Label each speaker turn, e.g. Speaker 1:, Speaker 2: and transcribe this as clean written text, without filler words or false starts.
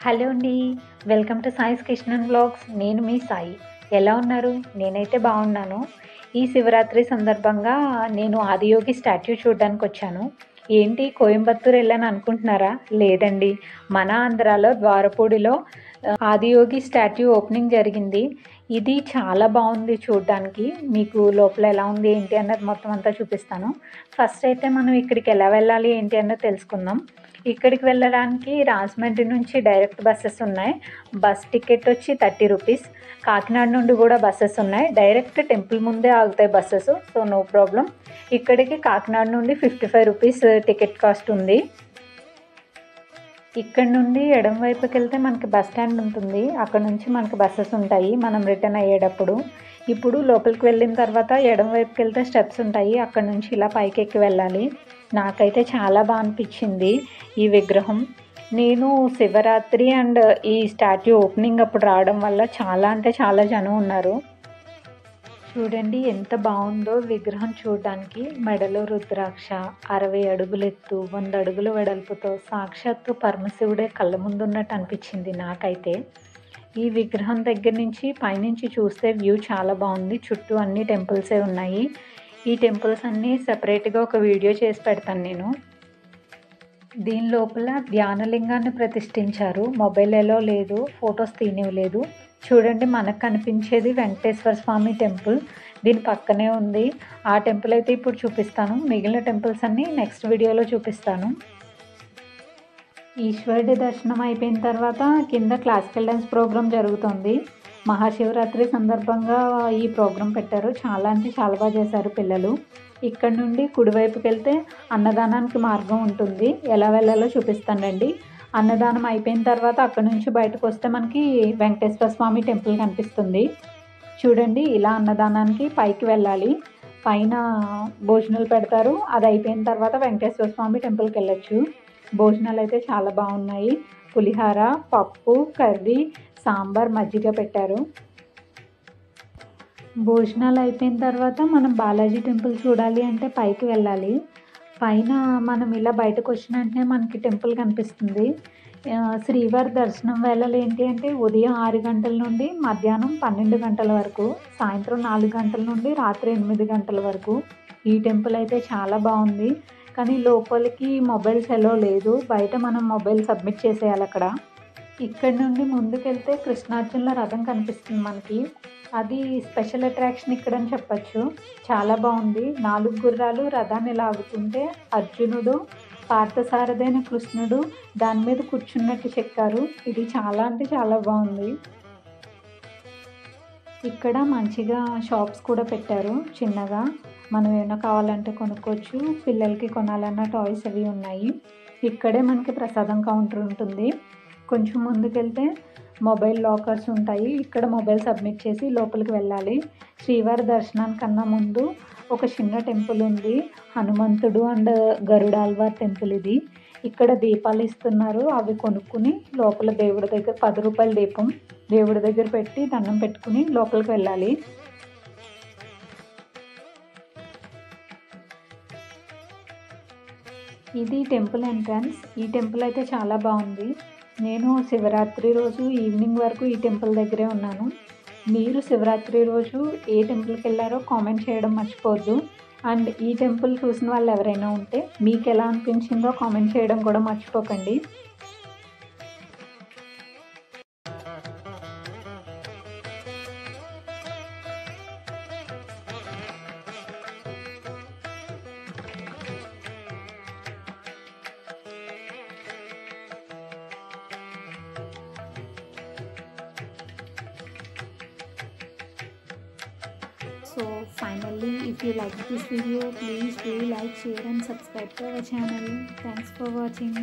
Speaker 1: Hello అండి. Welcome to Sai's Kishan vlogs. నేను మీ సాయి. ఎలా ఉన్నారు? నేనైతే బాగున్నాను. ఈ శివరాత్రి సందర్భంగా నేను ఆదియోగి స్టాట్యూ చూడడానికొచ్చాను. ఏంటి కోయంబత్తూర్ వెళ్ళాను అనుకుంటున్నారా? లేదండి. మన ఆంధ్రాలో ద్వారపూడిలో ఆదియోగి స్టాట్యూ ఓపెనింగ్ జరిగింది. ఇది చాలా బాగుంది చూడడానికి. మీకు లోపల ఎలా ఉంది ఏంటి అన్నది మొత్తం అంతా చూపిస్తాను. ఫస్ట్ అయితే మనం ఇక్కడికి ఎలా వెళ్ళాలి ఏంటి అన్నది తెలుసుకుందాం. ఇక్కడికి వెళ్ళడానికి రాజమండ్రి నుంచి డైరెక్ట్ బస్సెస్ ఉన్నాయి. బస్ టికెట్ వచ్చి 30 రూపీస్. కాకినాడ నుండి కూడా బస్సెస్ ఉన్నాయి. డైరెక్ట్ టెంపుల్ ముందే ఆగుతాయి బస్సెస్. So no problem. ఇక్కడికి కాకినాడ నుండి 55 రూపీస్ టికెట్ కాస్ట్ ఉంది. ఇక్కడ నుండి ఎడమ వైపుకి వెళ్తే మనకి బస్ స్టాండ్ ఉంటుంది. అక్కడ నుంచి మనకి బస్సెస్ ఉంటాయి మనం రిటర్న్ అయ్యేటప్పుడు. ఇప్పుడు లోపలికి వెళ్ళిన తర్వాత ఎడమ వైపుకి వెళ్తే స్టెప్స్ ఉంటాయి. అక్కడ నుంచి ఇలా పైకి ఎక్కి వెళ్ళాలి. నాకైతే చాలా బాగా అనిపించింది ఈ విగ్రహం. నేను శివరాత్రి అండ్ ఈ స్టాట్యూ ఓపెనింగ్ అప్పుడు రావడం వల్ల చాలా అంటే చాలా జనం ఉన్నారు. చూడండి ఎంత బాగుందో విగ్రహం చూడడానికి. మెడలో రుద్రాక్ష, 60 అడుగులు ఎత్తు, 100 అడుగుల వెడల్పుతో సాక్షాత్తు పరమశివుడే కళ్ళ ముందున్నట్టు అనిపించింది నాకైతే. ఈ విగ్రహం దగ్గర నుంచి పైనుంచి చూస్తే వ్యూ చాలా బాగుంది. చుట్టూ అన్ని టెంపుల్సే ఉన్నాయి. ఈ టెంపుల్స్ అన్నీ సెపరేట్గా ఒక వీడియో చేసి పెడతాను నేను. దీని లోపల ధ్యానలింగాన్ని ప్రతిష్ఠించారు. మొబైల్ ఎలో లేదు, ఫొటోస్ తీనివ్వలేదు. చూడండి మనకు కనిపించేది వెంకటేశ్వర స్వామి టెంపుల్. దీని పక్కనే ఉంది. ఆ టెంపుల్ అయితే ఇప్పుడు చూపిస్తాను. మిగిలిన టెంపుల్స్ అన్నీ నెక్స్ట్ వీడియోలో చూపిస్తాను. ఈశ్వరుడి దర్శనం అయిపోయిన తర్వాత కింద క్లాసికల్ డ్యాన్స్ ప్రోగ్రాం జరుగుతుంది. మహాశివరాత్రి సందర్భంగా ఈ ప్రోగ్రాం పెట్టారు. చాలా అంటే చాలా బాగా చేశారు పిల్లలు. ఇక్కడ నుండి కుడివైపుకి వెళ్తే అన్నదానానికి మార్గం ఉంటుంది. ఎలా వెళ్ళాలో చూపిస్తానండి. అన్నదానం అయిపోయిన తర్వాత అక్కడ నుంచి బయటకు వస్తే మనకి వెంకటేశ్వర స్వామి టెంపుల్ కనిపిస్తుంది. చూడండి ఇలా అన్నదానానికి పైకి వెళ్ళాలి. పైన భోజనాలు పెడతారు. అది అయిపోయిన తర్వాత వెంకటేశ్వర స్వామి టెంపుల్కి వెళ్ళొచ్చు. భోజనాలు అయితే చాలా బాగున్నాయి. పులిహార, పప్పు, కర్రీ, సాంబార్, మజ్జిగ పెట్టారు. భోజనాలు అయిపోయిన తర్వాత మనం బాలాజీ టెంపుల్ చూడాలి అంటే పైకి వెళ్ళాలి. పైన మనం ఇలా బయటకు వచ్చిన వెంటనే మనకి టెంపుల్ కనిపిస్తుంది. శ్రీవారి దర్శనం వేళలు ఏంటి అంటే ఉదయం 6 గంటల నుండి మధ్యాహ్నం 12 గంటల వరకు, సాయంత్రం 4 గంటల నుండి రాత్రి 8 గంటల వరకు. ఈ టెంపుల్ అయితే చాలా బాగుంది. కానీ లోపలికి మొబైల్స్ ఎలో లేదు. బయట మనం మొబైల్ సబ్మిట్ చేసేయాలి అక్కడ. ఇక్కడ నుండి ముందుకెళ్తే కృష్ణార్జునుల రథం కనిపిస్తుంది మనకి. అది స్పెషల్ అట్రాక్షన్ ఇక్కడ అని చెప్పచ్చు. చాలా బాగుంది. 4 గుర్రాలు రథాన్ని లాగుతుంటే అర్జునుడు, పార్థసారథైన కృష్ణుడు దాని మీద కూర్చున్నట్టు చెక్కారు. ఇది చాలా అంటే చాలా బాగుంది. ఇక్కడ మంచిగా షాప్స్ కూడా పెట్టారు చిన్నగా. మనం ఏమైనా కావాలంటే కొనుక్కోవచ్చు. పిల్లలకి కొనాలన్న టాయ్స్ అవి ఉన్నాయి. ఇక్కడే మనకి ప్రసాదం కౌంటర్ ఉంటుంది. కొంచెం ముందుకెళ్తే మొబైల్ లాకర్స్ ఉంటాయి. ఇక్కడ మొబైల్ సబ్మిట్ చేసి లోపలికి వెళ్ళాలి. శ్రీవారి దర్శనానికన్నా ముందు ఒక చిన్న టెంపుల్ ఉంది. హనుమంతుడు అండ్ గరుడాల్వార్ టెంపుల్ ఇది. ఇక్కడ దీపాలు ఇస్తున్నారు. అవి కొనుక్కుని లోపల దేవుడి దగ్గర 10 రూపాయల దీపం దేవుడి దగ్గర పెట్టి దండం పెట్టుకుని లోపలికి వెళ్ళాలి. ఇది టెంపుల్ ఎంట్రన్స్. ఈ టెంపుల్ అయితే చాలా బాగుంది. నేను శివరాత్రి రోజు ఈవినింగ్ వరకు ఈ టెంపుల్ దగ్గరే ఉన్నాను. మీరు శివరాత్రి రోజు ఏ టెంపుల్కి వెళ్ళారో కామెంట్ చేయడం మర్చిపోవద్దు. అండ్ ఈ టెంపుల్ చూసిన వాళ్ళు ఎవరైనా ఉంటే మీకు ఎలా అనిపించిందో కామెంట్ చేయడం కూడా మర్చిపోకండి. So finally, if you like this video, please do like, share and subscribe to our channel. Thanks for watching.